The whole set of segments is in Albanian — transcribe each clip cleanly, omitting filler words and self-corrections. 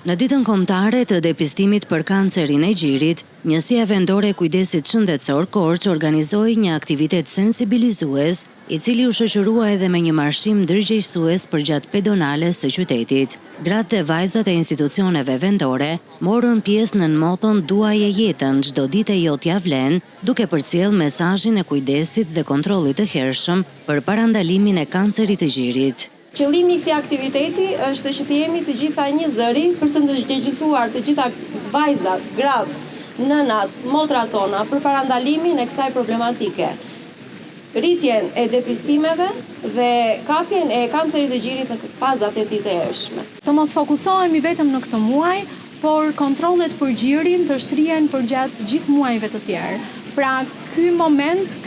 Në ditën kombëtare të depistimit për kancerin e gjirit, Njësia Vendore e Kujdesit Shëndetësor Korç organizoi një aktivitet sensibilizues, i cili u shoqërua edhe me një marshim ndërgjegjësues përgjatë pedonales së qytetit. Gratë dhe vajzat e institucioneve vendore morën pjesë në moton "Duaje jetën, çdo ditë e jot ja vlen", duke përcjellë mesazhin e kujdesit dhe kontrollit të hershëm për parandalimin e kancerit të gjirit. Qëllimi i këtij aktiviteti është që të jemi të gjitha një zëri për të ndërgjegjësuar të gjitha vajzat, gratë, nënat, motrat tona për parandalimin e kësaj problematike. Rritjen e depistimeve dhe kapjen e kancerit të gjirit në fazat e tij të hershme. Të mos fokusohemi vetëm në këtë muaj, por kontrollet për gjirin të shtrihen përgjatë gjithë muajve të tjerë. Pra, ky moment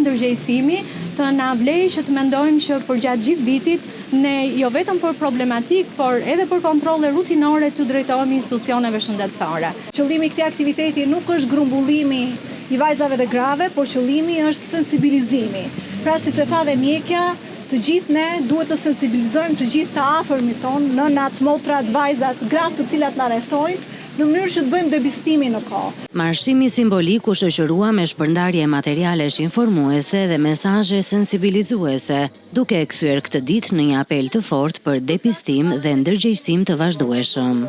ndërgjegjësimi të na vlej që të mendojmë që përgjatë gjithë vitit ne jo vetëm për problematik, por edhe për kontrolle rutinore të drejtohemi institucioneve shëndetësore. Qëllimi i këtij aktiviteti nuk është grumbullimi i vajzave dhe grave, por qëllimi është sensibilizimi. Pra, siç e tha dhe mjekja, të gjithë ne duhet të sensibilizojmë të gjithë të afërmit tonë, nënat, motrat, vajzat, gratë të cilat na rrethojnë, në mënyrë që të bëjmë depistimin në kohë. Marshimi simbolik u shoqërua me shpërndarje materialesh informuese dhe mesazhe sensibilizuese, duke e kthyer këtë ditë në një apel të fortë për depistim dhe ndërgjegjësim të vazhdueshëm.